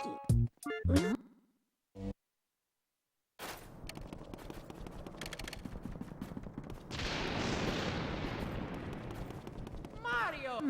Luigi. Mario!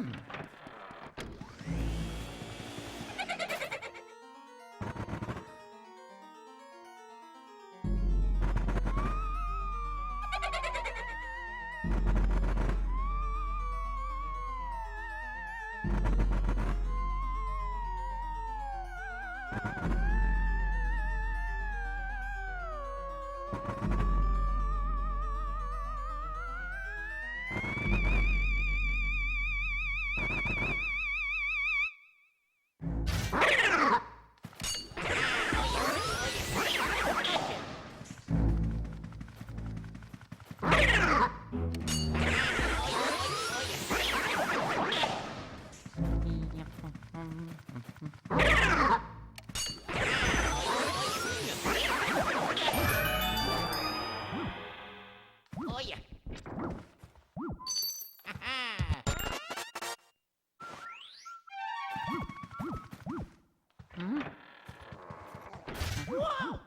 Oh yeah. Wow!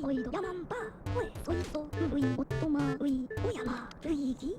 Lui Yamampa, Ue Soiso, Lui Ottoma, Lui Oyama, Luigi.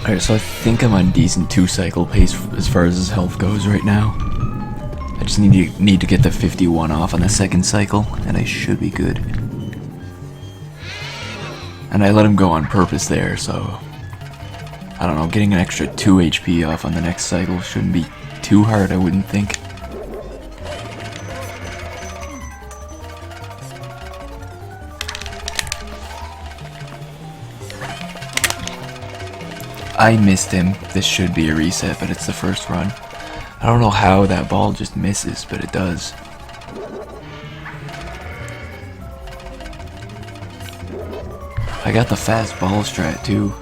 Alright, so I think I'm on decent 2-cycle pace as far as his health goes right now. I just need to get the 51 off on the second cycle, and I should be good. And I let him go on purpose there, so I don't know, getting an extra 2 HP off on the next cycle shouldn't be too hard, I wouldn't think. I missed him. This should be a reset, but it's the first run. I don't know how that ball just misses, but it does. I got the fast ball strat too.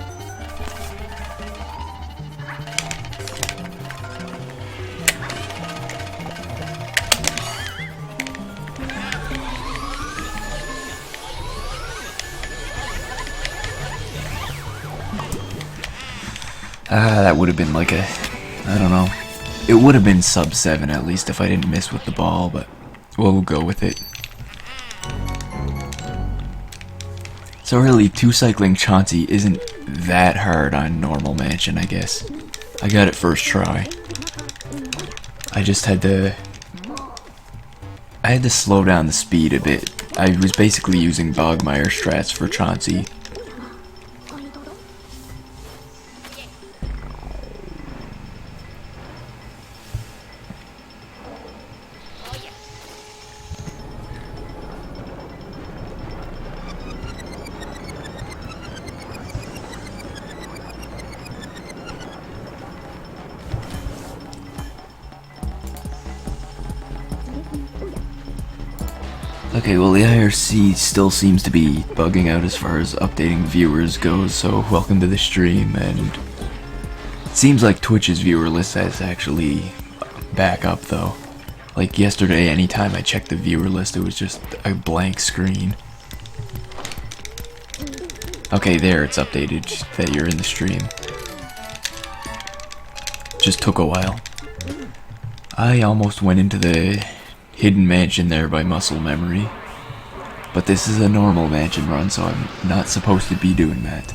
That would have been like a, I don't know. It would have been sub 7 at least if I didn't miss with the ball, but we'll go with it. So really, 2-cycling Chauncey isn't that hard on normal Mansion, I guess. I got it first try. I just had to slow down the speed a bit. I was basically using Bogmire strats for Chauncey. Okay, well the IRC still seems to be bugging out as far as updating viewers goes, so welcome to the stream, and it seems like Twitch's viewer list is actually back up though. Like yesterday, anytime I checked the viewer list, it was just a blank screen. Okay, there, it's updated that you're in the stream. Just took a while. I almost went into the hidden mansion there by muscle memory, but this is a normal mansion run, so I'm not supposed to be doing that.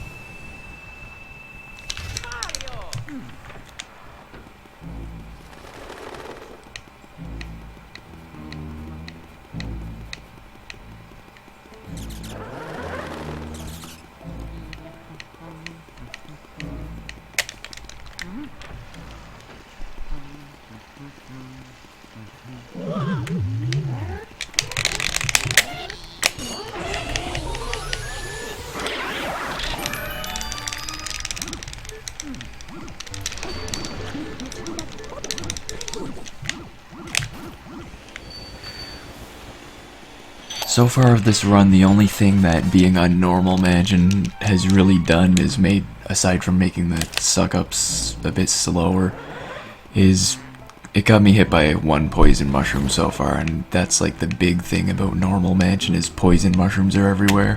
So far of this run, the only thing that being on normal mansion has really done is made, aside from making the suck-ups a bit slower, is it got me hit by 1 poison mushroom so far, and that's like the big thing about normal mansion is poison mushrooms are everywhere.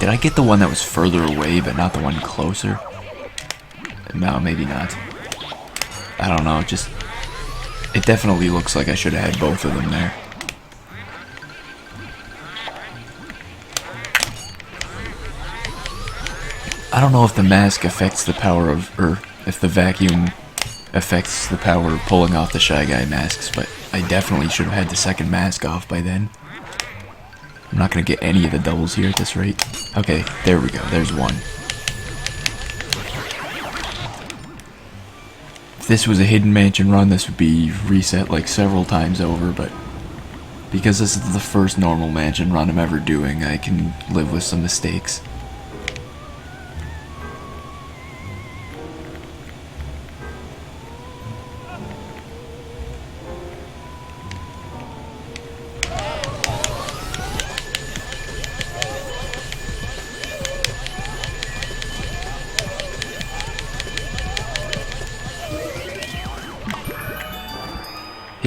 Did I get the one that was further away but not the one closer? No, maybe not. I don't know, just it definitely looks like I should have had both of them there. I don't know if the mask affects the power of, or if the vacuum affects the power of pulling off the Shy Guy masks, but I definitely should have had the second mask off by then. I'm not gonna get any of the doubles here at this rate. Okay, there we go, there's one. If this was a hidden mansion run, this would be reset like several times over, but because this is the first normal mansion run I'm ever doing, I can live with some mistakes.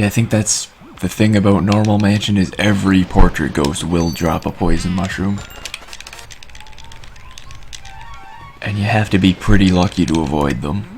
Yeah, I think that's the thing about Normal Mansion is every portrait ghost will drop a poison mushroom. And you have to be pretty lucky to avoid them.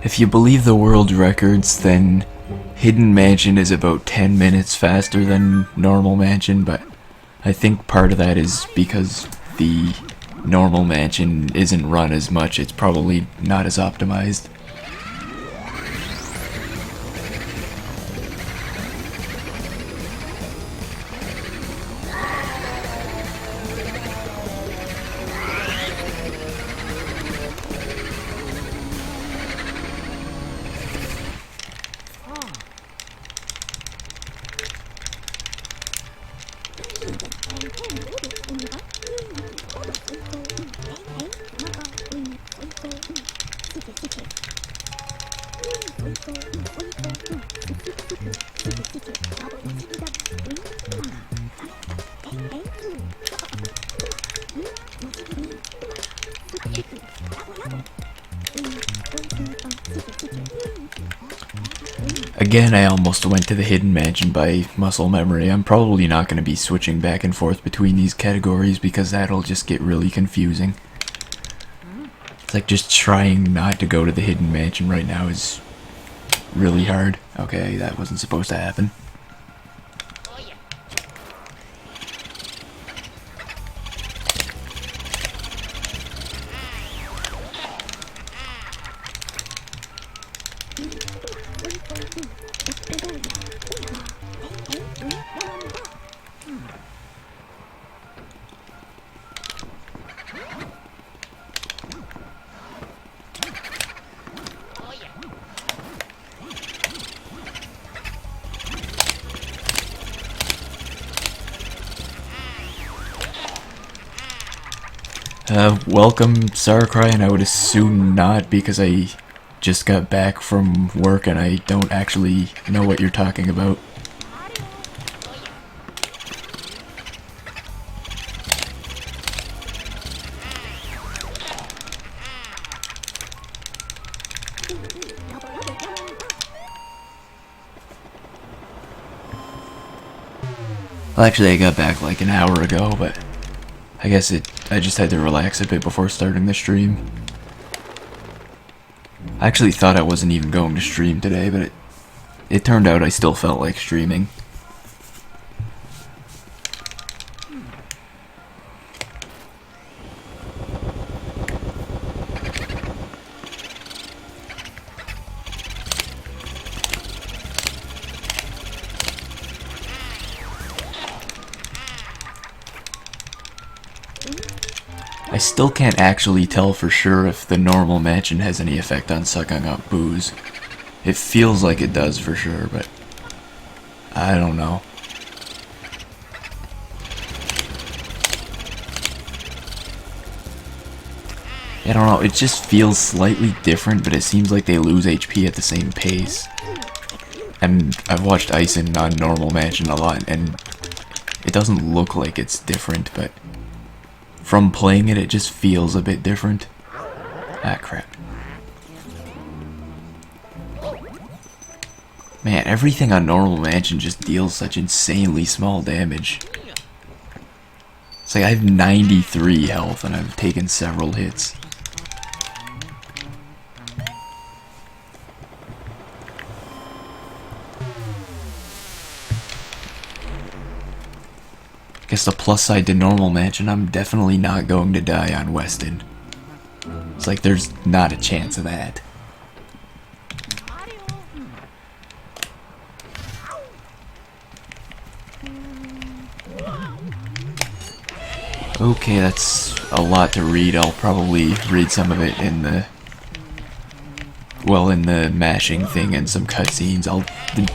If you believe the world records, then Hidden Mansion is about 10 minutes faster than Normal Mansion, but I think part of that is because the Normal Mansion isn't run as much, it's probably not as optimized. Again, I almost went to the Hidden Mansion by muscle memory. I'm probably not going to be switching back and forth between these categories because that'll just get really confusing. It's like just trying not to go to the Hidden Mansion right now is really hard. Okay, that wasn't supposed to happen. Welcome, Sarcry, and I would assume not because I just got back from work and I don't actually know what you're talking about. Well, actually, I got back like an hour ago, but I guess I just had to relax a bit before starting the stream. I actually thought I wasn't even going to stream today, but it turned out I still felt like streaming. I still can't actually tell for sure if the Normal Mansion has any effect on sucking up booze. It feels like it does for sure, but I don't know. I don't know, it just feels slightly different, but it seems like they lose HP at the same pace. And I've watched Ison on Normal Mansion a lot, and it doesn't look like it's different, but from playing it, it just feels a bit different. Ah, crap. Man, everything on Normal Mansion just deals such insanely small damage. It's like I have 93 health and I've taken several hits. Guess the plus side to Normal Mansion, I'm definitely not going to die on Weston. It's like there's not a chance of that. Okay, that's a lot to read. I'll probably read some of it in the... well, in the mashing thing and some cutscenes.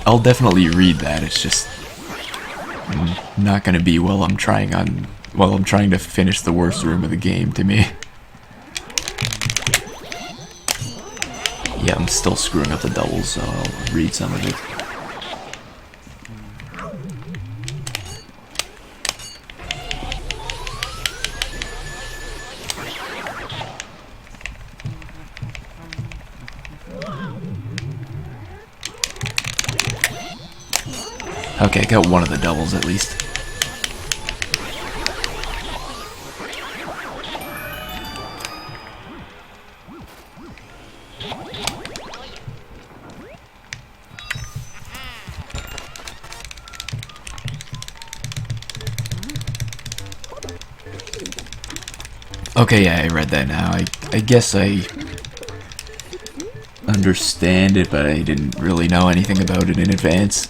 I'll definitely read that. It's just not gonna be while I'm trying to finish the worst room of the game to me. Yeah, I'm still screwing up the doubles, so I'll read some of it. Okay, I got one of the doubles at least. Okay, yeah, I read that now. I guess I understand it, but I didn't really know anything about it in advance.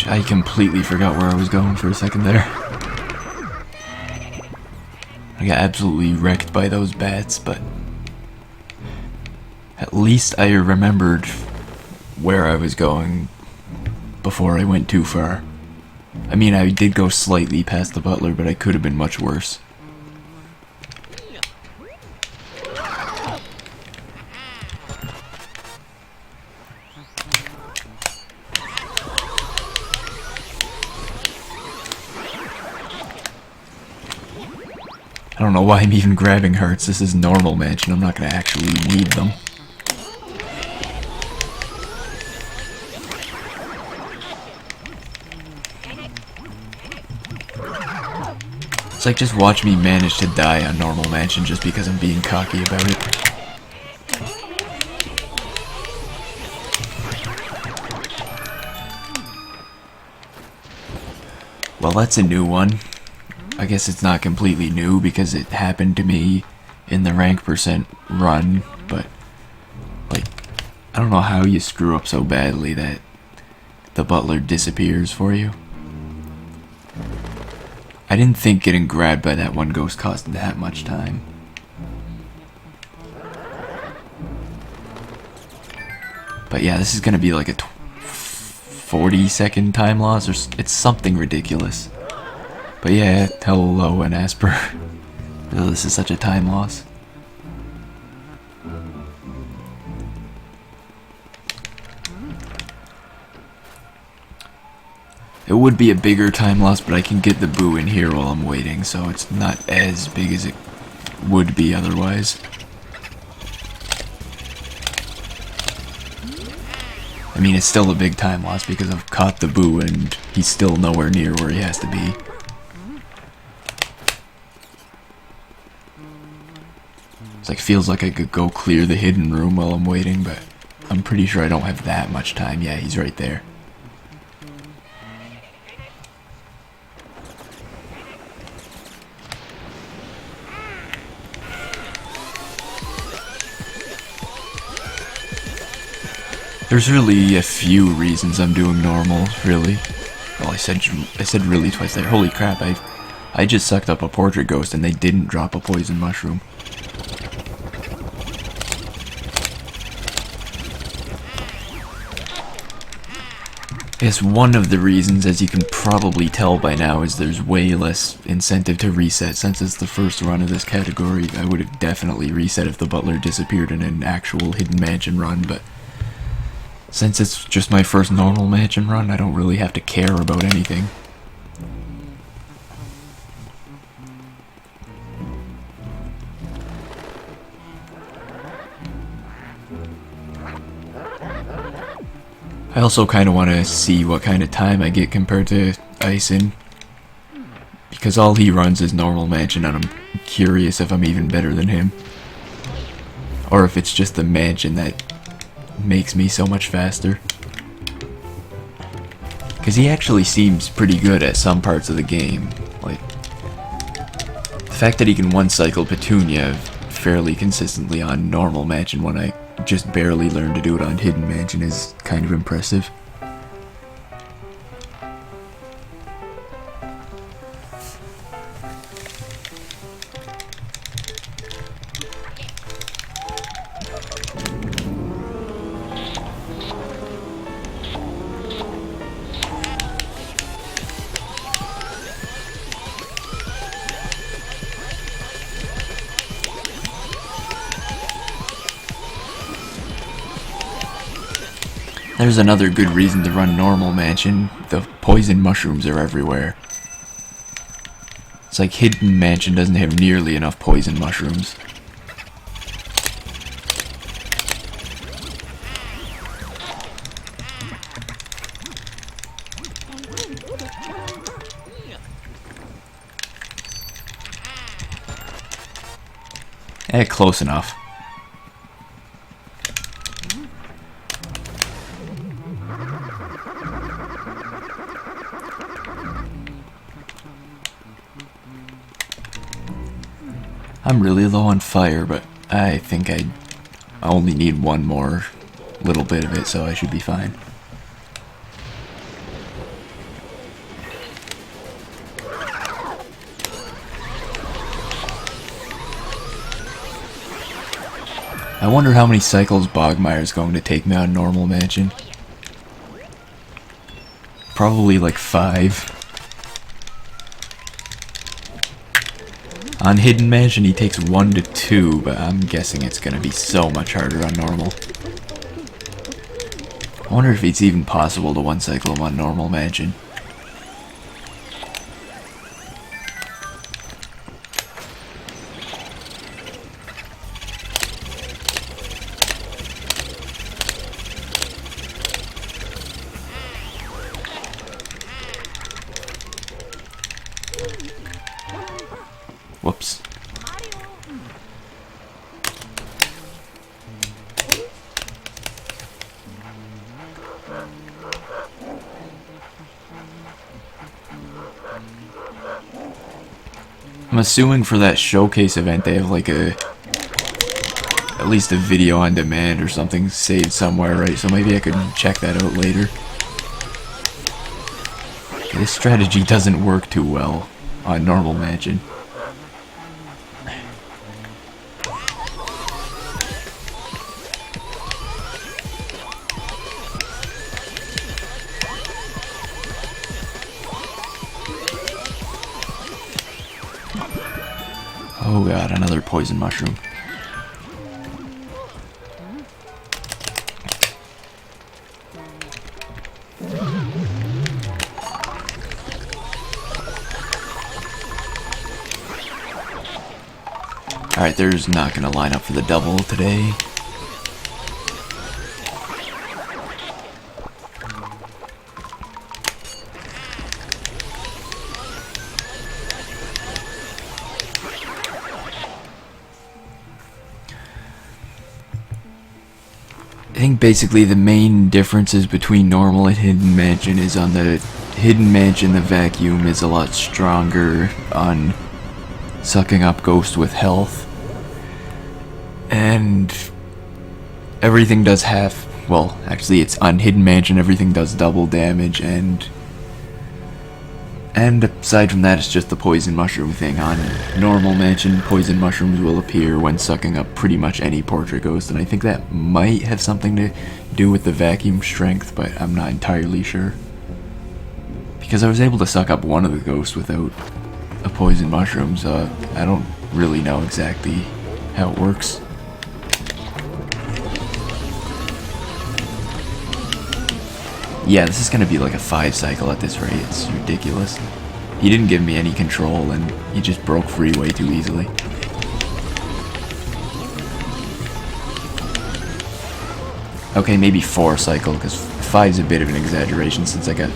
I completely forgot where I was going for a second there. I got absolutely wrecked by those bats, but at least I remembered where I was going before I went too far. I mean, I did go slightly past the butler, but I could have been much worse. I don't know why I'm even grabbing hearts. This is normal mansion. I'm not gonna actually need them. It's like, just watch me manage to die on normal mansion just because I'm being cocky about it. Well, that's a new one. I guess it's not completely new because it happened to me in the rank percent run, but like, I don't know how you screw up so badly that the butler disappears for you. I didn't think getting grabbed by that one ghost cost that much time. But yeah, this is gonna be like a 40-second time loss, or it's something ridiculous. But yeah, hello and Asper. Oh, this is such a time loss. It would be a bigger time loss, but I can get the boo in here while I'm waiting, so it's not as big as it would be otherwise. I mean, it's still a big time loss because I've caught the boo and he's still nowhere near where he has to be. It's like, feels like I could go clear the hidden room while I'm waiting, but I'm pretty sure I don't have that much time. Yeah, he's right there. There's really a few reasons I'm doing normal, really. Well, I said really twice there. Holy crap, I just sucked up a portrait ghost and they didn't drop a poison mushroom. Yes, one of the reasons, as you can probably tell by now, is there's way less incentive to reset. Since it's the first run of this category, I would have definitely reset if the butler disappeared in an actual Hidden Mansion run, but Since it's just my first normal mansion run, I don't really have to care about anything. I also kind of want to see what kind of time I get compared to Ison, because all he runs is normal mansion and I'm curious if I'm even better than him. Or if it's just the mansion that makes me so much faster. Because he actually seems pretty good at some parts of the game. Like, the fact that he can one-cycle Petunia fairly consistently on normal mansion when I just barely learned to do it on hidden mansion is kind of impressive. There's another good reason to run normal mansion. The poison mushrooms are everywhere. It's like hidden mansion doesn't have nearly enough poison mushrooms. Close enough. I'm really low on fire, but I think I only need one more little bit of it, so I should be fine. I wonder how many cycles Bogmire's going to take me on normal mansion. Probably like 5. On hidden mansion he takes 1 to 2, but I'm guessing it's gonna be so much harder on normal. I wonder if it's even possible to one cycle him on normal mansion. Whoops. I'm assuming for that showcase event they have like at least a video on demand or something saved somewhere, right? So maybe I could check that out later. This strategy doesn't work too well on normal mansion. Oh god, another poison mushroom. Alright, there's not gonna line up for the double today. I think basically the main differences between normal and hidden mansion is on the hidden mansion the vacuum is a lot stronger on sucking up ghosts with health. And everything does half, well, actually it's on hidden mansion everything does double damage, and aside from that it's just the poison mushroom thing. On normal mansion, poison mushrooms will appear when sucking up pretty much any portrait ghost, and I think that might have something to do with the vacuum strength, but I'm not entirely sure. Because I was able to suck up one of the ghosts without a poison mushroom, so I don't really know exactly how it works. Yeah, this is gonna be like a 5 cycle at this rate. It's ridiculous. He didn't give me any control, and he just broke free way too easily. Okay, maybe 4 cycle, because 5's a bit of an exaggeration since I got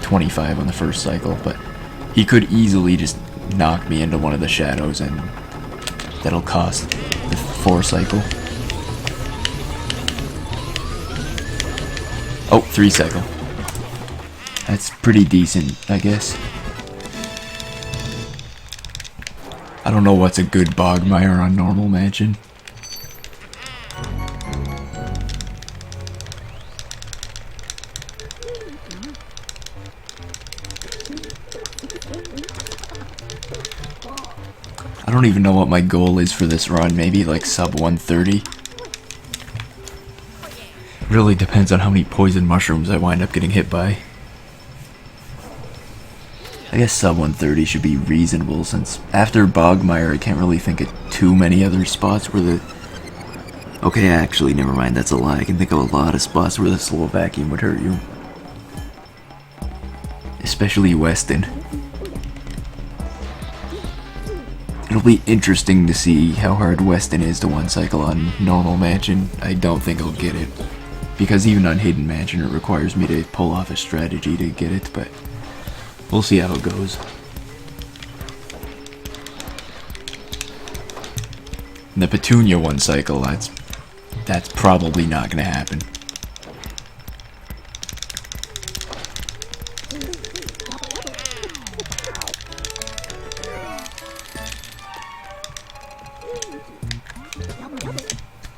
25 on the first cycle, but he could easily just knock me into one of the shadows, and that'll cost the 4 cycle. Oh, 3 cycle. That's pretty decent, I guess. I don't know what's a good Bogmire on normal mansion. I don't even know what my goal is for this run, maybe like sub 130. Really depends on how many poison mushrooms I wind up getting hit by. I guess sub 130 should be reasonable, since after Bogmire I can't really think of too many other spots where the... Okay, actually, never mind, that's a lie. I can think of a lot of spots where the slow vacuum would hurt you. Especially Weston. It'll be interesting to see how hard Weston is to 1 cycle on normal mansion. I don't think I'll get it, because even on hidden mansion it requires me to pull off a strategy to get it, but we'll see how it goes. The Petunia 1 cycle, that's probably not gonna happen.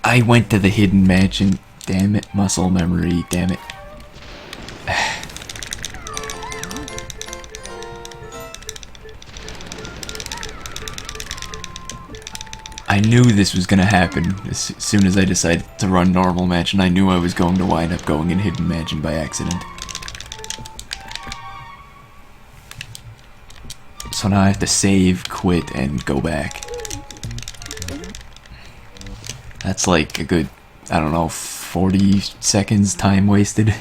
I went to the hidden mansion. Damn it, muscle memory, damn it. I knew this was gonna happen as soon as I decided to run normal mansion. I knew I was going to wind up going in hidden mansion by accident. So now I have to save, quit, and go back. That's like a good, I don't know, 40 seconds time wasted.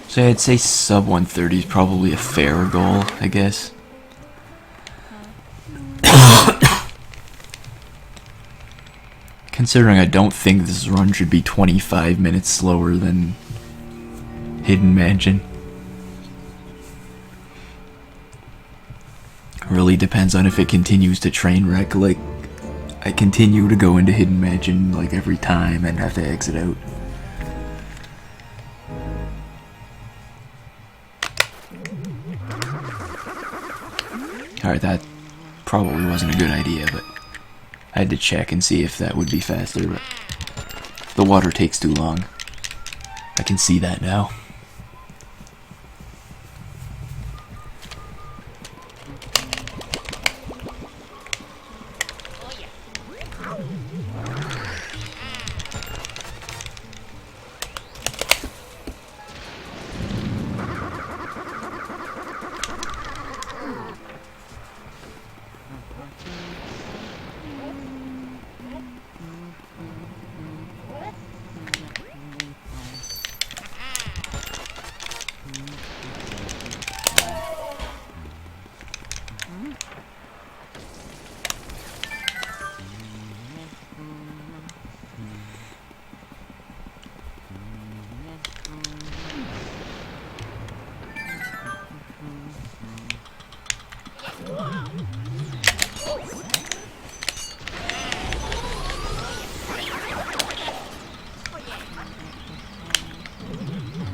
So I'd say sub 130 is probably a fair goal, I guess. Considering I don't think this run should be 25 minutes slower than Hidden Mansion. Really depends on if it continues to train wreck, like I continue to go into Hidden Mansion like every time and have to exit out. Alright, that probably wasn't a good idea, but I had to check and see if that would be faster, but the water takes too long. I can see that now.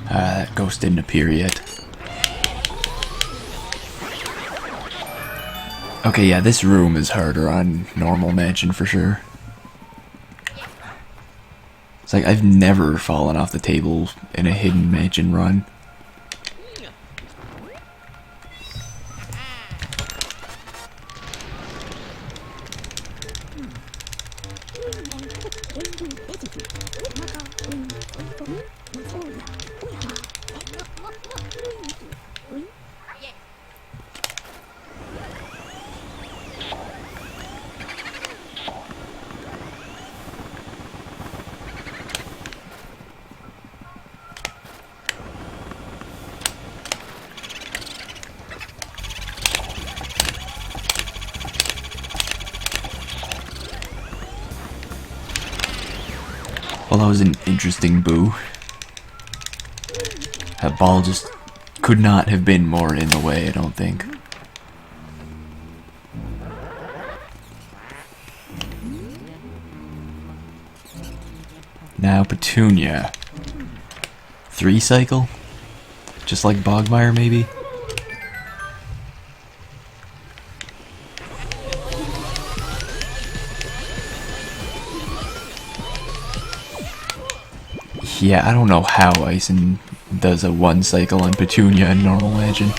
That ghost didn't appear yet. Okay, yeah, this room is harder on normal mansion for sure. It's like I've never fallen off the table in a hidden mansion run. that was an interesting boo. That ball just could not have been more in the way, I don't think. Now Petunia. 3 cycle? Just like Bogmire, maybe? Yeah, I don't know how Ison does a 1 cycle on Petunia in normal Legend.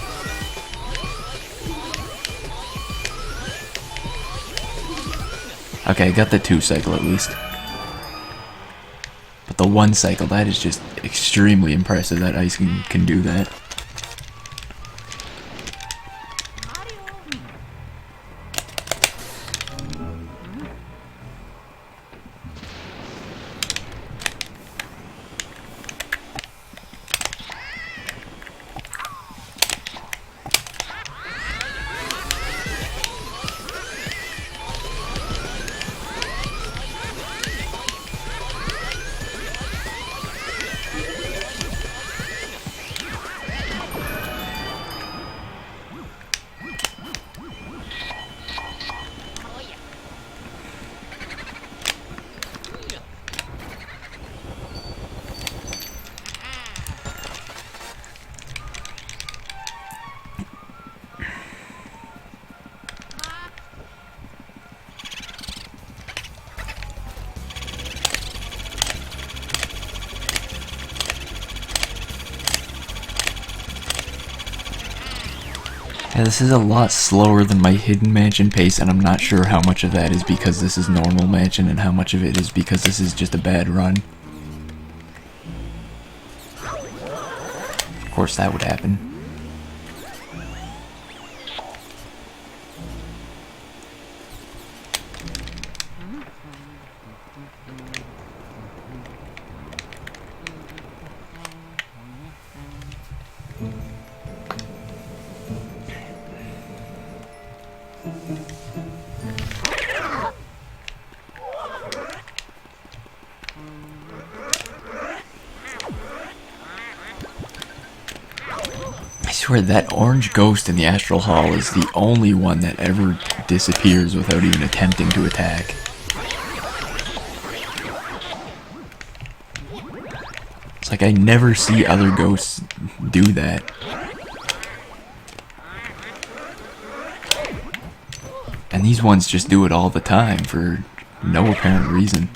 Okay, I got the 2 cycle at least. But the 1 cycle, that is just extremely impressive that Ison can do that. Yeah, this is a lot slower than my Hidden Mansion pace, and I'm not sure how much of that is because this is normal Mansion and how much of it is because this is just a bad run. Of course that would happen. I swear that orange ghost in the Astral Hall is the only one that ever disappears without even attempting to attack. It's like I never see other ghosts do that. And these ones just do it all the time for no apparent reason.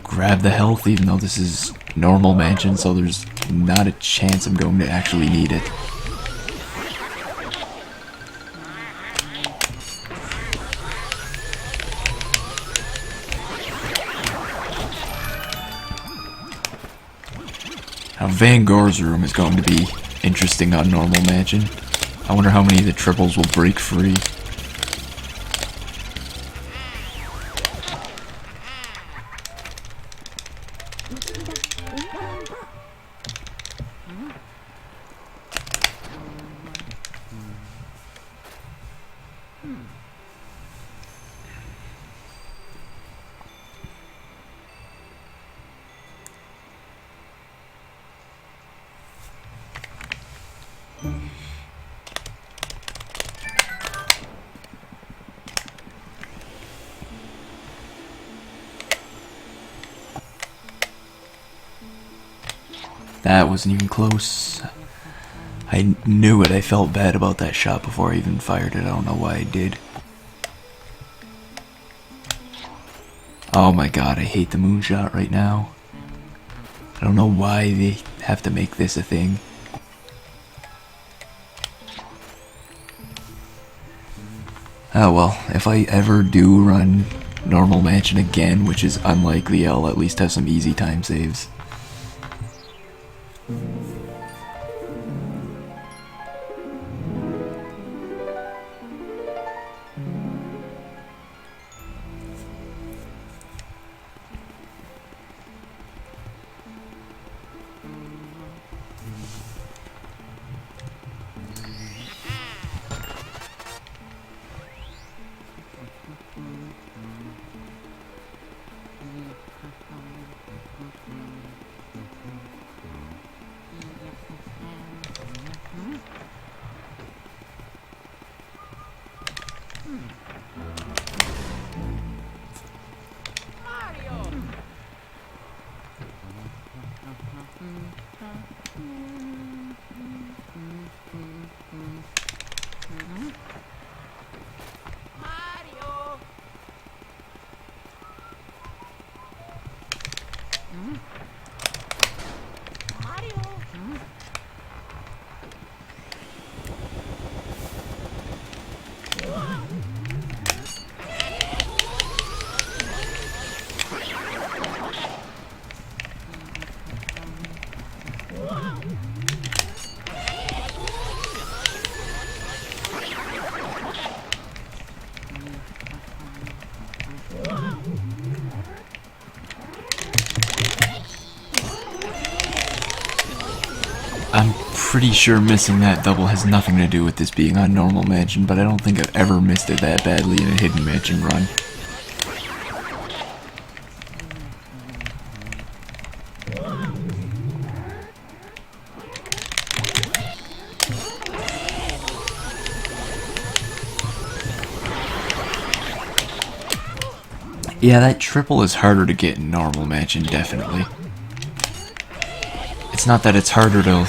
Grab the health, even though this is normal Mansion, so there's not a chance I'm going to actually need it. Now Van Gore's room is going to be interesting on normal Mansion. I wonder how many of the triples will break free. That wasn't even close. I knew it. I felt bad about that shot before I even fired it. I don't know why I did. Oh my god, I hate the moonshot right now. I don't know why they have to make this a thing. Oh well, if I ever do run normal Mansion again, which is unlikely, I'll at least have some easy time saves. pretty sure missing that double has nothing to do with this being on normal mansion, but I don't think I've ever missed it that badly in a hidden mansion run. Yeah, that triple is harder to get in normal mansion, definitely. It's not that it's harder to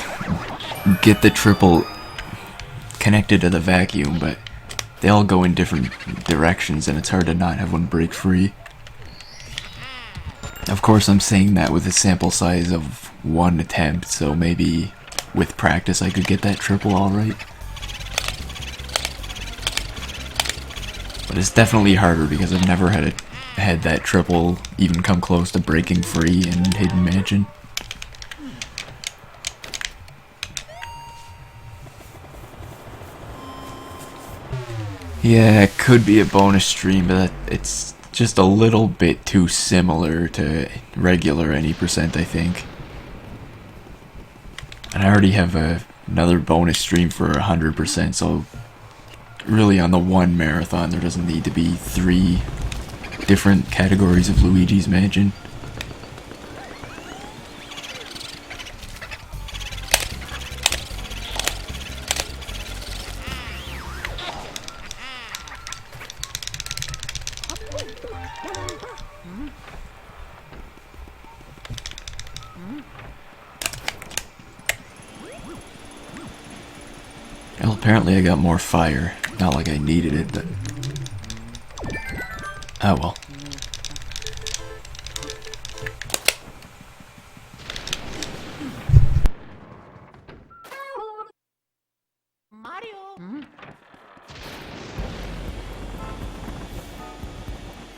get the triple connected to the vacuum, but they all go in different directions and it's hard to not have one break free. Of course, I'm saying that with a sample size of one attempt, so maybe with practice I could get that triple alright. But it's definitely harder because I've never had that triple even come close to breaking free in Hidden Mansion. Yeah, it could be a bonus stream, but it's just a little bit too similar to regular any percent, I think. And I already have another bonus stream for 100%, so really on the one marathon there doesn't need to be 3 different categories of Luigi's Mansion. Well, apparently I got more fire. Not like I needed it, but... oh well. Mario.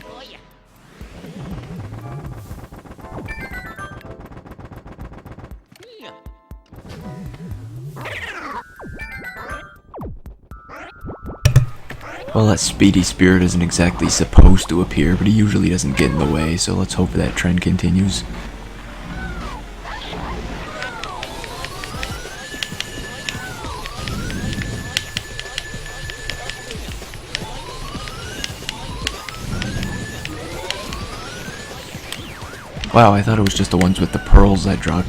Oh yeah. Yeah. Well, that speedy spirit isn't exactly supposed to appear, but he usually doesn't get in the way, so let's hope that trend continues. Wow, I thought it was just the ones with the pearls that dropped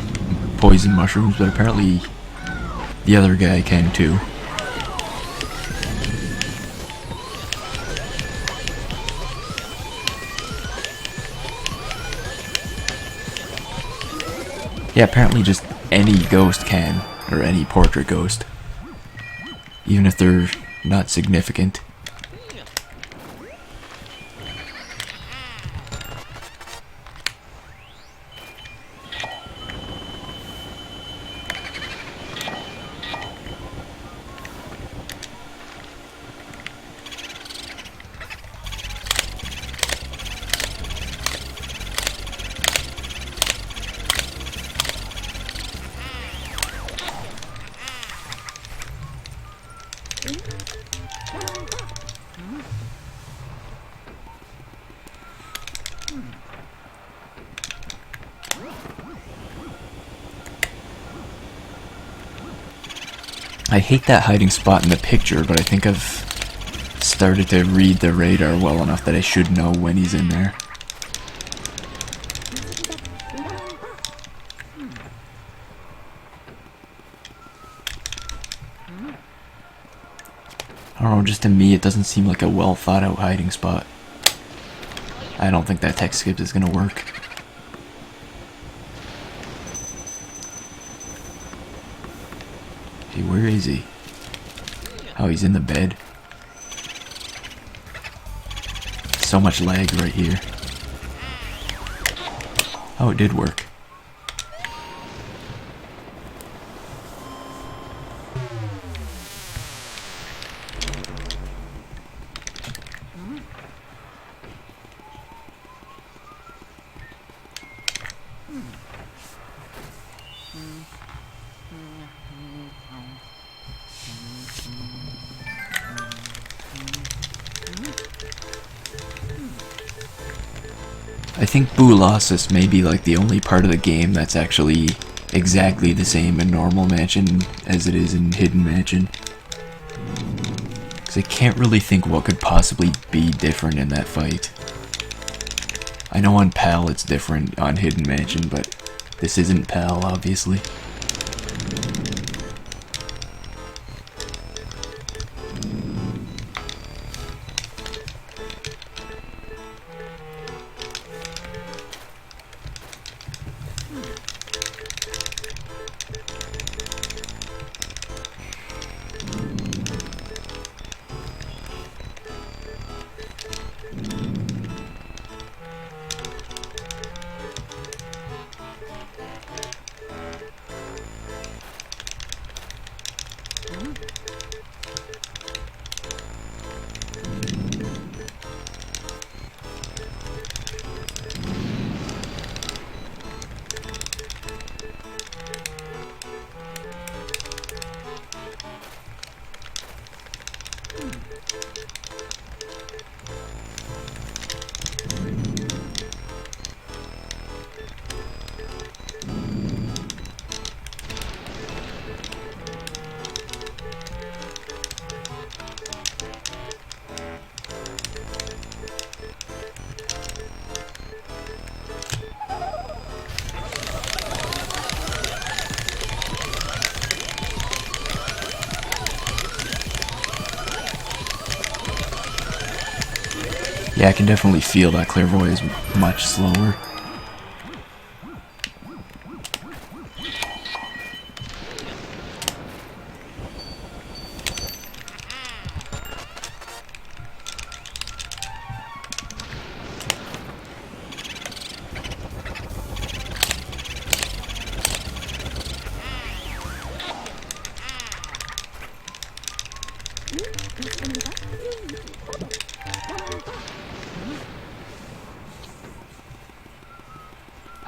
poison mushrooms, but apparently the other guy can too. Yeah, apparently just any ghost can, or any portrait ghost. Even if they're not significant. I hate that hiding spot in the picture, but I think I've started to read the radar well enough that I should know when he's in there. I don't know, just to me it doesn't seem like a well thought out hiding spot. I don't think that text skip is gonna work. Hey, where is he? Oh, he's in the bed. So much lag right here. Oh, it did work. I think Boolossus may be like the only part of the game that's actually exactly the same in normal mansion as it is in hidden mansion. Because I can't really think what could possibly be different in that fight. I know on PAL it's different on hidden mansion, but this isn't PAL, obviously. Yeah, I can definitely feel that clairvoyant is much slower.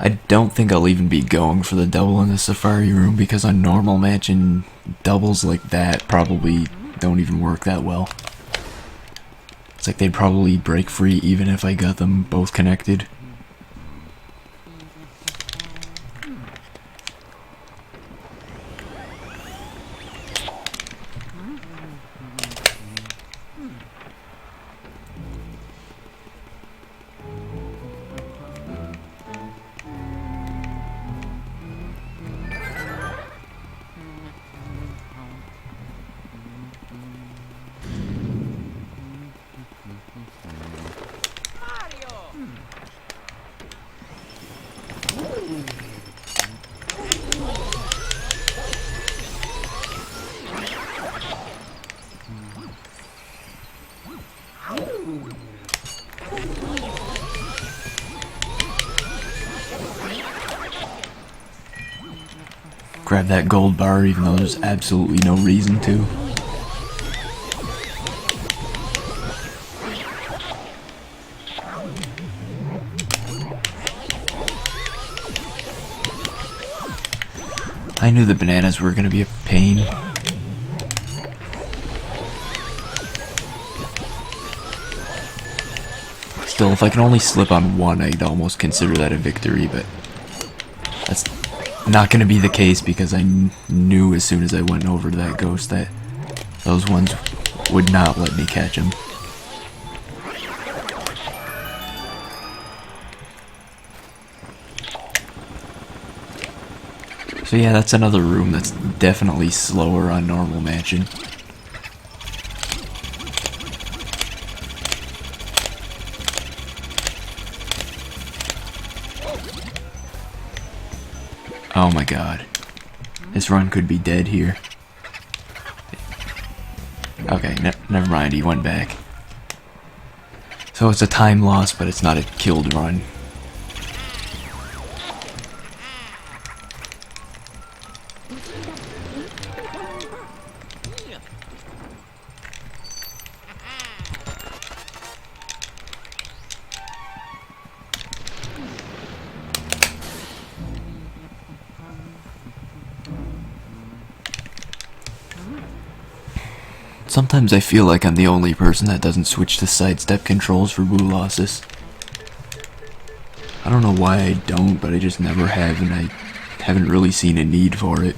I don't think I'll even be going for the double in the Safari room because on normal mansion, doubles like that probably don't even work that well. It's like they'd probably break free even if I got them both connected. Grab that gold bar even though there's absolutely no reason to. I knew the bananas were gonna be a pain. Still, if I can only slip on one, I'd almost consider that a victory, but that's not gonna be the case because I knew as soon as I went over to that ghost that those ones would not let me catch him. So yeah, that's another room that's definitely slower on normal mansion. Oh my god. This run could be dead here. Okay, never mind, he went back. So it's a time loss, but it's not a killed run. Sometimes I feel like I'm the only person that doesn't switch to sidestep controls for Blue Losses. I don't know why I don't, but I just never have, and I haven't really seen a need for it.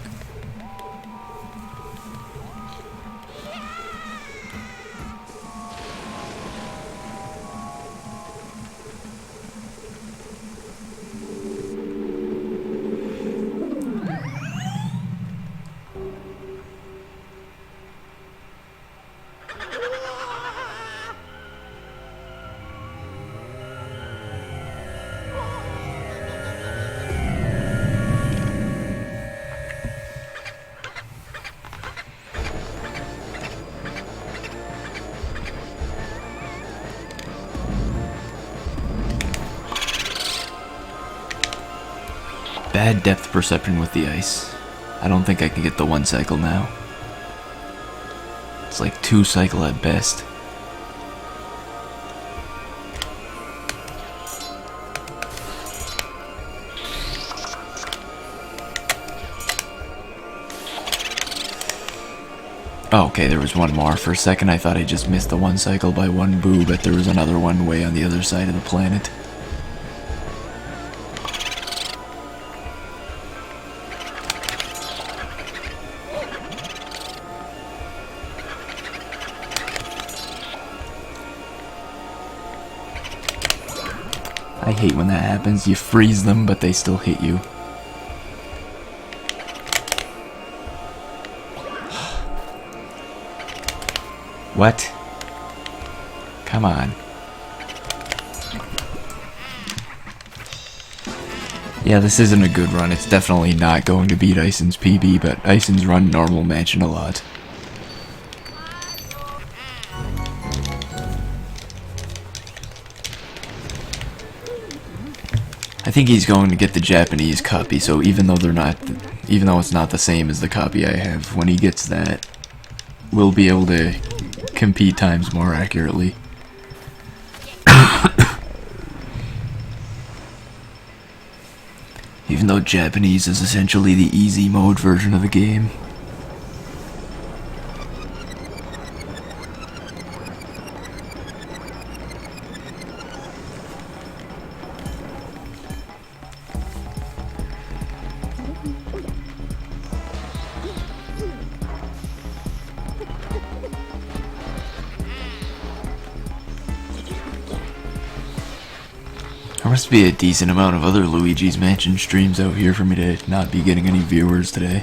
Bad depth perception with the ice. I don't think I can get the 1 cycle now. It's like 2 cycle at best. Oh, okay, there was one more. For a second I thought I just missed the 1 cycle by 1 boo, but there was another one way on the other side of the planet. I hate when that happens. You freeze them, but they still hit you. What? Come on. Yeah, this isn't a good run. It's definitely not going to beat Ison's PB, but Ison's run normal mansion a lot. I think he's going to get the Japanese copy, so even though it's not the same as the copy I have, when he gets that, we'll be able to compete times more accurately. Even though Japanese is essentially the easy mode version of the game. There must be a decent amount of other Luigi's Mansion streams out here for me to not be getting any viewers today.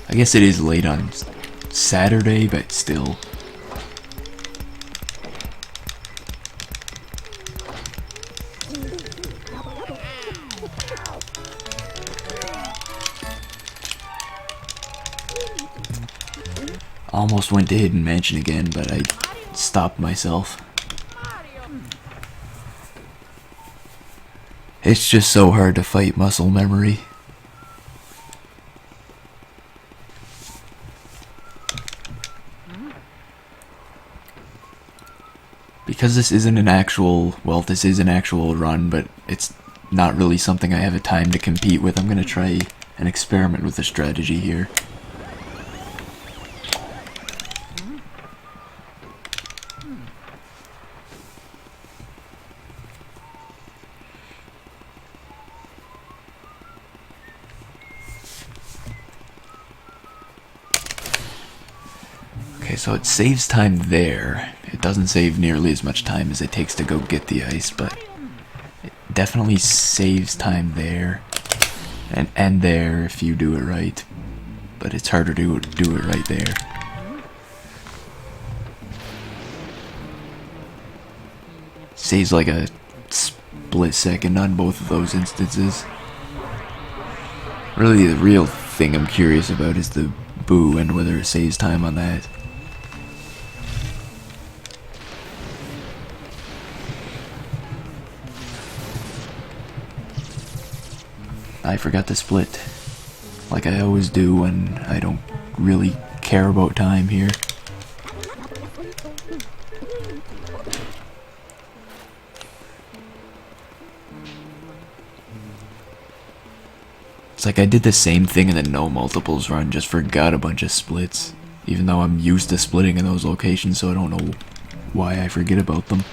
I guess it is late on Saturday, but still. Almost went to Hidden Mansion again, but I stopped myself. It's just so hard to fight muscle memory. Because this isn't an actual, well, this is an actual run, but it's not really something I have a time to compete with. I'm gonna try an experiment with the strategy here. Okay, so it saves time there. It doesn't save nearly as much time as it takes to go get the ice, but it definitely saves time there. And there if you do it right. But it's harder to do it right there. Saves like a split second on both of those instances. Really, the real thing I'm curious about is the boo and whether it saves time on that. I forgot to split, like I always do when I don't really care about time here. It's like I did the same thing in the no multiples run, just forgot a bunch of splits, even though I'm used to splitting in those locations, so I don't know why I forget about them.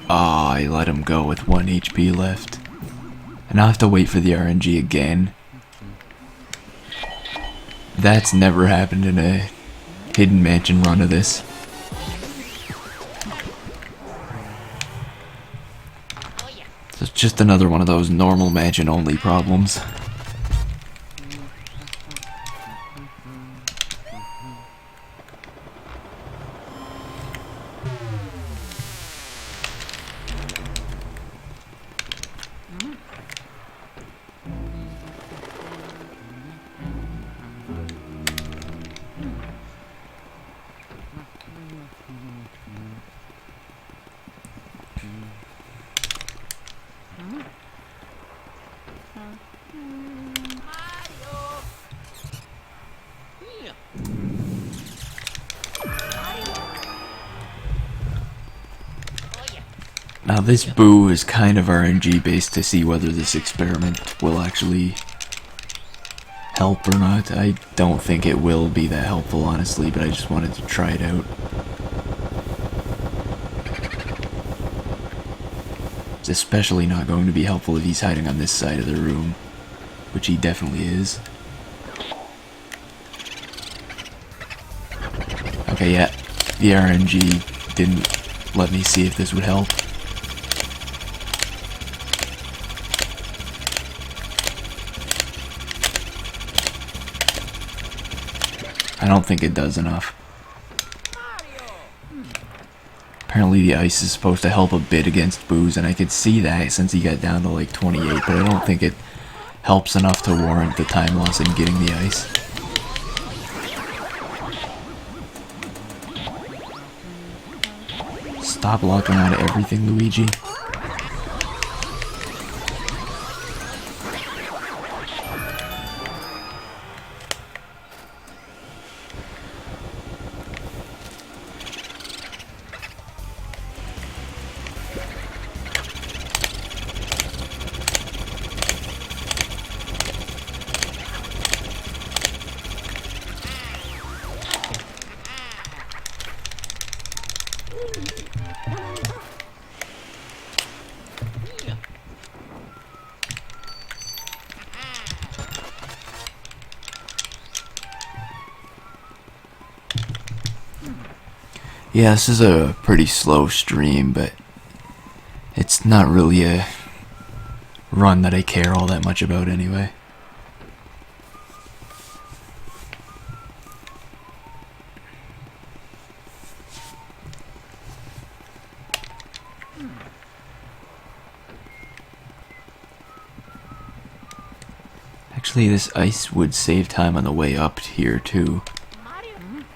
Ah, I let him go with 1 HP left. And I'll have to wait for the RNG again. That's never happened in a Hidden Mansion run of this. Oh yeah. So it's just another one of those normal mansion only problems. Yeah. Oh yeah. Now this boo is kind of RNG based to see whether this experiment will actually help or not. I don't think it will be that helpful, honestly, but I just wanted to try it out. It's especially not going to be helpful if he's hiding on this side of the room, which he definitely is. Okay, yeah, the RNG didn't let me see if this would help. I don't think it does enough. Apparently the ice is supposed to help a bit against boos, and I could see that since he got down to like 28, but I don't think it helps enough to warrant the time loss in getting the ice. Stop locking out of everything, Luigi. Yeah. Yeah, this is a pretty slow stream, but it's not really a run that I care all that much about anyway. Actually, this ice would save time on the way up here too.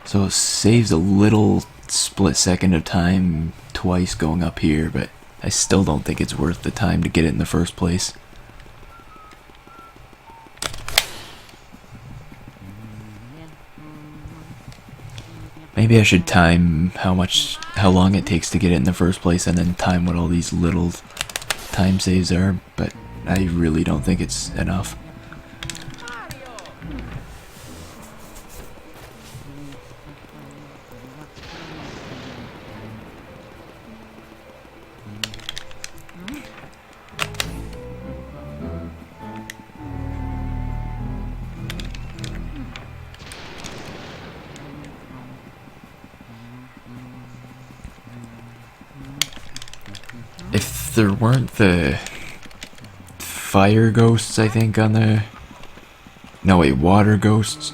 So it saves a little split second of time twice going up here, but I still don't think it's worth the time to get it in the first place. Maybe I should time how long it takes to get it in the first place and then time what all these little time saves are, but I really don't think it's enough. If there weren't the fire ghosts, I think, on the... No, wait, water ghosts?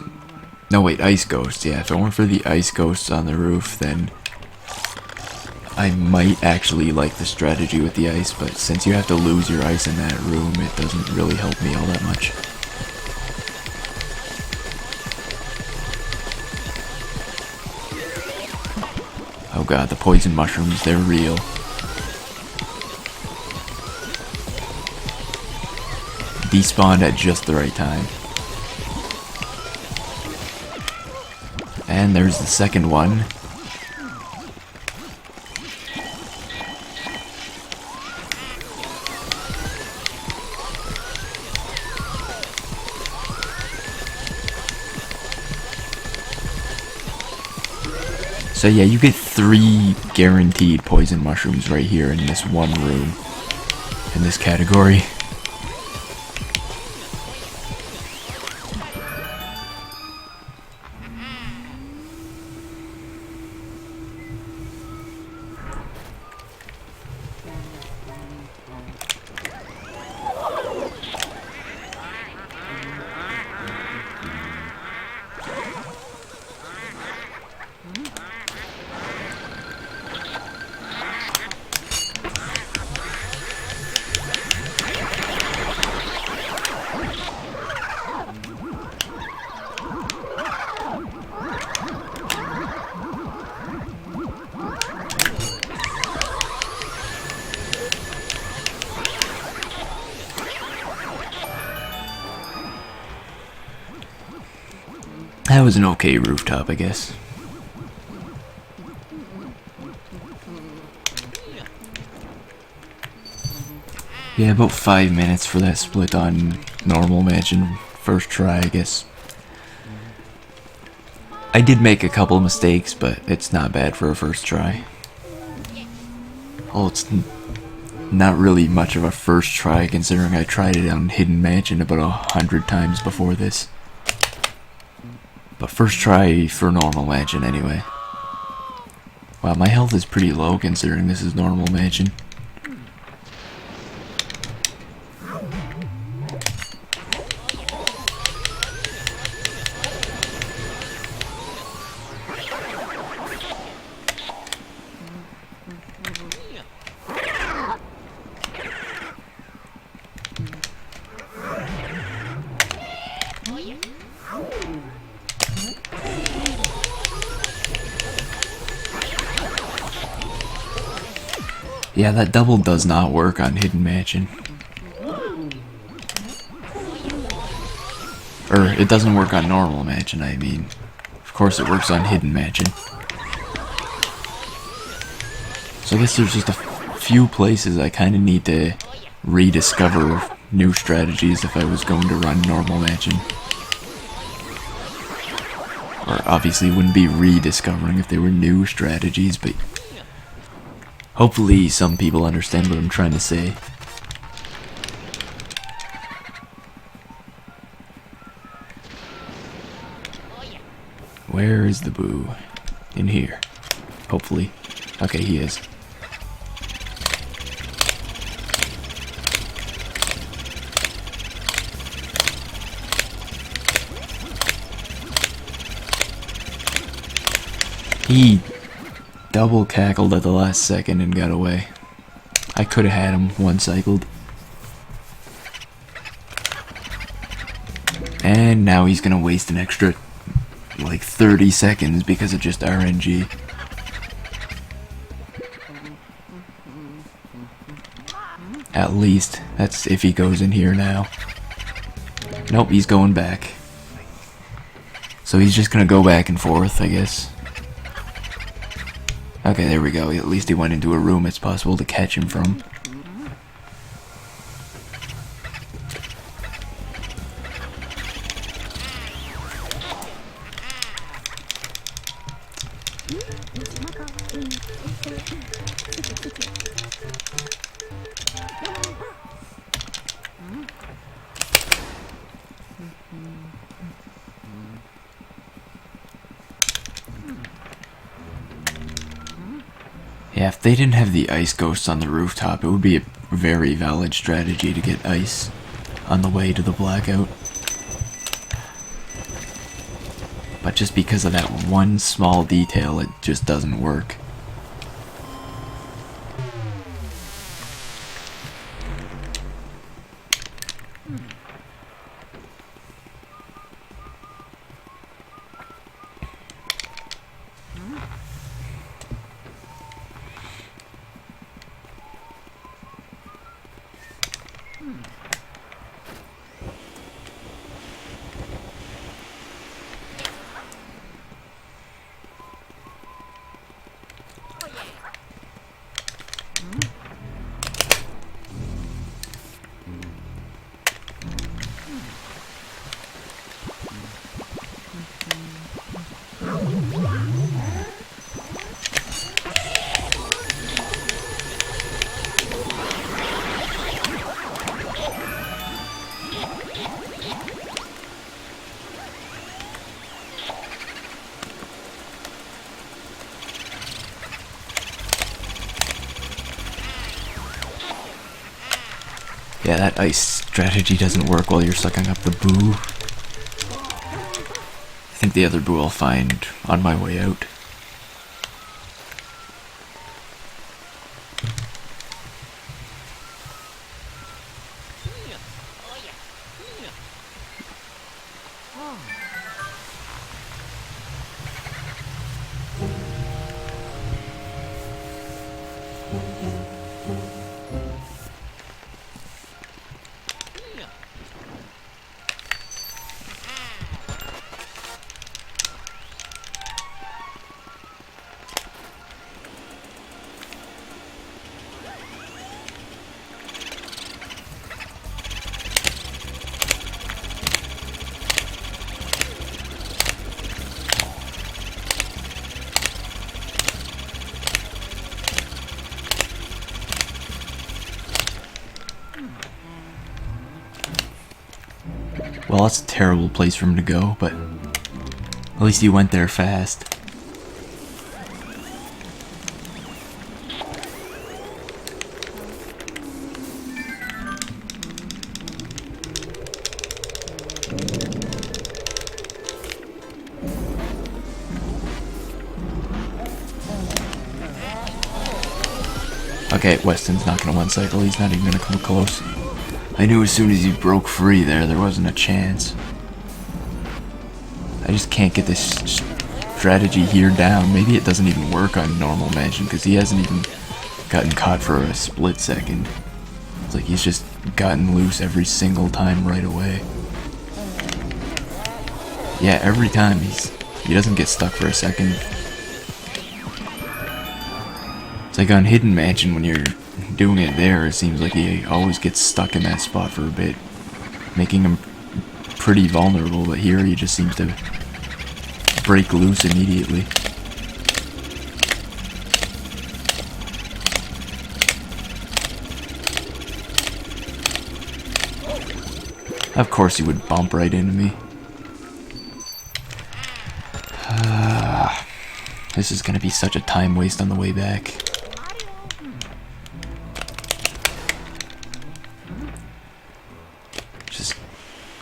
No, wait, ice ghosts, yeah. If it weren't for the ice ghosts on the roof, then I might actually like the strategy with the ice, but since you have to lose your ice in that room, it doesn't really help me all that much. Oh god, the poison mushrooms, they're real. Despawned at just the right time. And there's the second one. So yeah, you get 3 guaranteed poison mushrooms right here in this one room, in this category. That was an okay rooftop, I guess. Yeah, about 5 minutes for that split on normal mansion first try, I guess. I did make a couple mistakes, but it's not bad for a first try. Oh, it's not really much of a first try considering I tried it on Hidden Mansion about 100 times before this. But first try for normal mansion anyway. Wow, my health is pretty low considering this is normal mansion. Yeah, that double does not work on Hidden Mansion. Or, it doesn't work on normal mansion, I mean. Of course it works on Hidden Mansion. So I guess there's just a few places I kind of need to rediscover new strategies if I was going to run normal mansion. Or obviously wouldn't be rediscovering if they were new strategies, but hopefully some people understand what I'm trying to say. Where is the boo? In here. Hopefully. Okay, he is. He double cackled at the last second and got away. I could have had him one cycled. And now he's gonna waste an extra like 30 seconds because of just RNG. At least, that's if he goes in here now. Nope, he's going back. So he's just gonna go back and forth, I guess. Okay, there we go. At least he went into a room it's possible to catch him from. Yeah, if they didn't have the ice ghosts on the rooftop, it would be a very valid strategy to get ice on the way to the blackout. But just because of that one small detail, it just doesn't work. Yeah, that ice strategy doesn't work while you're sucking up the boo. I think the other boo I'll find on my way out. Well, that's a terrible place for him to go, but at least he went there fast. Okay, Weston's not gonna one cycle, he's not even gonna come close. I knew as soon as he broke free there wasn't a chance. I just can't get this strategy here down. Maybe it doesn't even work on normal mansion, because he hasn't even gotten caught for a split second. It's like he's just gotten loose every single time right away. Yeah, every time he doesn't get stuck for a second. It's like on Hidden Mansion, when you're doing it there, it seems like he always gets stuck in that spot for a bit, making him pretty vulnerable, but here he just seems to break loose immediately. Of course he would bump right into me. This is gonna be such a time waste on the way back. Just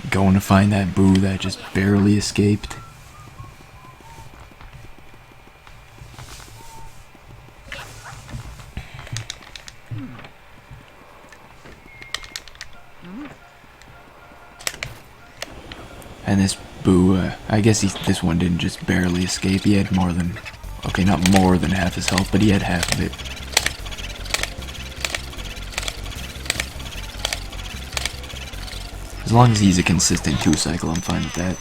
going to find that boo that just barely escaped. And this boo, I guess this one didn't just barely escape. He had more than, okay, not more than half his health, but he had half of it. As long as he's a consistent 2-cycle, I'm fine with that.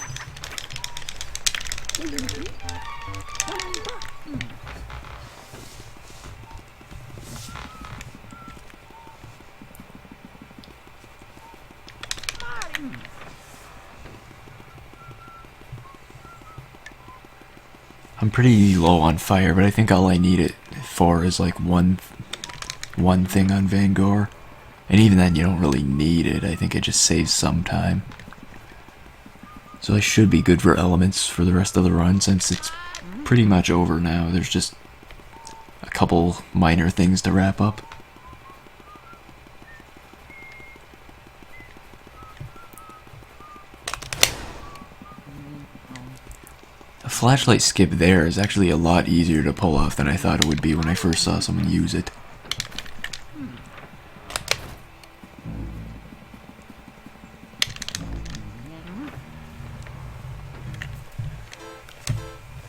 I'm pretty low on fire, but I think all I need it for is like one thing on Vanguard. And even then, you don't really need it. I think it just saves some time. So I should be good for elements for the rest of the run, since it's pretty much over now. There's just a couple minor things to wrap up. The flashlight skip there is actually a lot easier to pull off than I thought it would be when I first saw someone use it.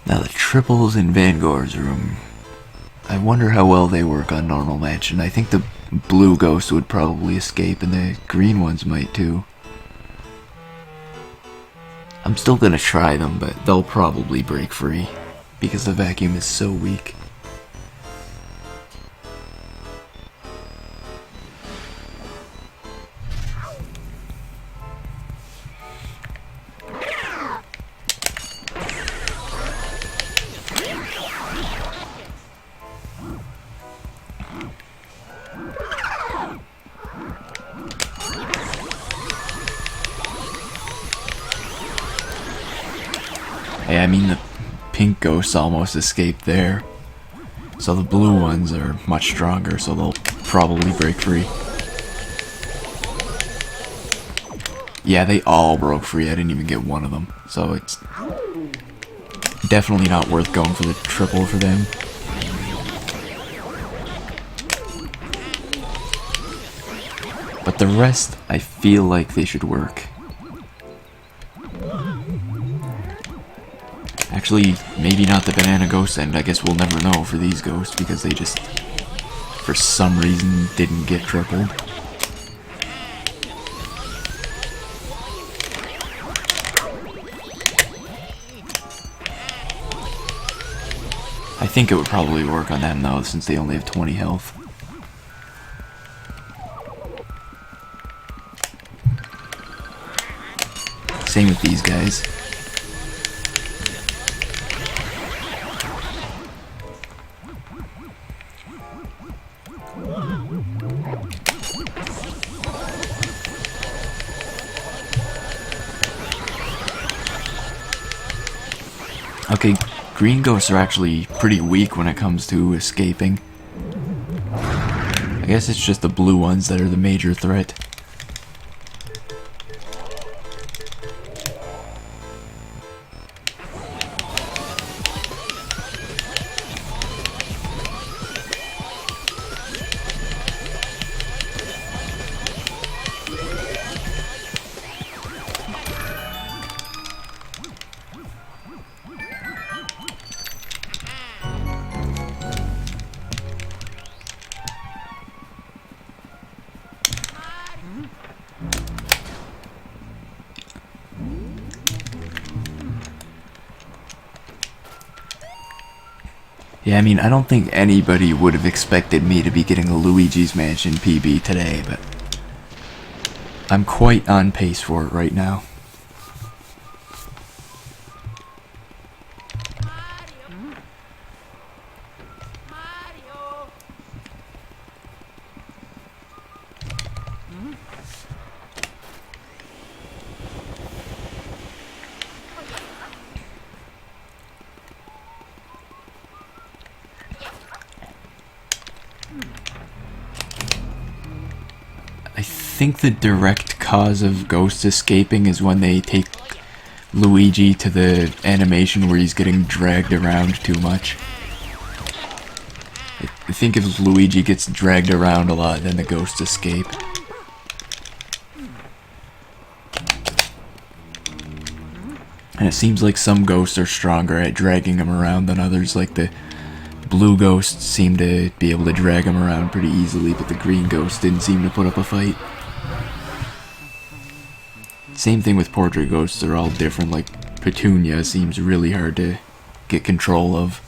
Now the triples in Vanguard's room. I wonder how well they work on normal mansion. I think the blue ghost would probably escape, and the green ones might too. I'm still gonna try them, but they'll probably break free, because the vacuum is so weak. Hey, I mean, the pink ghosts almost escaped there. So the blue ones are much stronger, so they'll probably break free. Yeah, they all broke free. I didn't even get one of them. So it's definitely not worth going for the triple for them. But the rest, I feel like they should work. Actually, maybe not the banana ghost, and I guess we'll never know for these ghosts because they just, for some reason, didn't get tripled. I think it would probably work on them though, since they only have 20 health. Same with these guys. Okay, green ghosts are actually pretty weak when it comes to escaping. I guess it's just the blue ones that are the major threat. Yeah, I mean, I don't think anybody would have expected me to be getting a Luigi's Mansion PB today, but I'm quite on pace for it right now. I think the direct cause of ghosts escaping is when they take Luigi to the animation where he's getting dragged around too much. I think if Luigi gets dragged around a lot, then the ghosts escape. And it seems like some ghosts are stronger at dragging him around than others, like the blue ghosts seem to be able to drag him around pretty easily, but the green ghosts didn't seem to put up a fight. Same thing with portrait ghosts, they're all different, like Petunia seems really hard to get control of.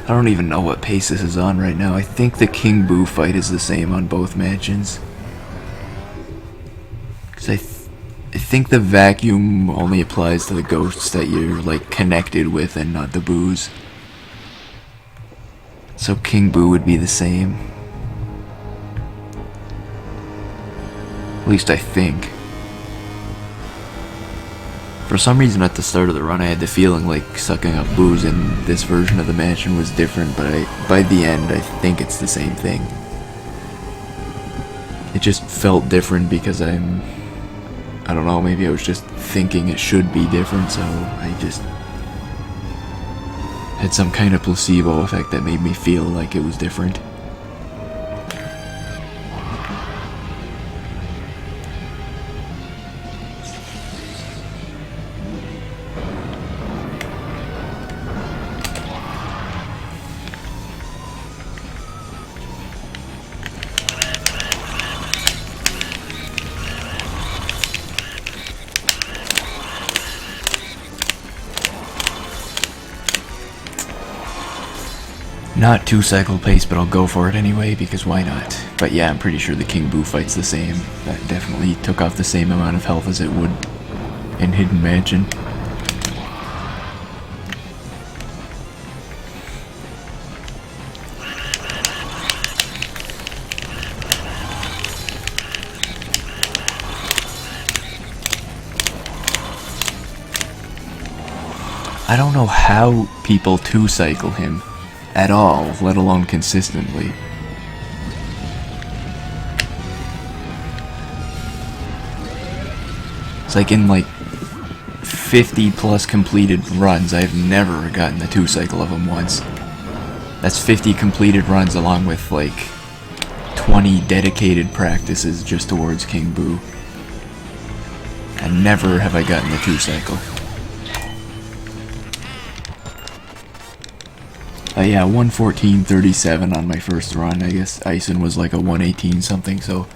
I don't even know what pace this is on right now. I think the King Boo fight is the same on both mansions. Because I think the vacuum only applies to the ghosts that you're, like, connected with and not the boos. So King Boo would be the same. At least I think. For some reason at the start of the run I had the feeling like sucking up booze in this version of the mansion was different, but by the end I think it's the same thing. It just felt different because I don't know, maybe I was just thinking it should be different, so I just had some kind of placebo effect that made me feel like it was different. Not 2-cycle pace, but I'll go for it anyway, because why not? But yeah, I'm pretty sure the King Boo fight's the same. That definitely took off the same amount of health as it would in Hidden Mansion. I don't know how people two-cycle him at all, let alone consistently. It's like in like 50 plus completed runs, I've never gotten the two-cycle of him once. That's 50 completed runs along with like 20 dedicated practices just towards King Boo. And never have I gotten the two-cycle. Yeah, 114.37 on my first run. I guess Ison was like a 118 something, so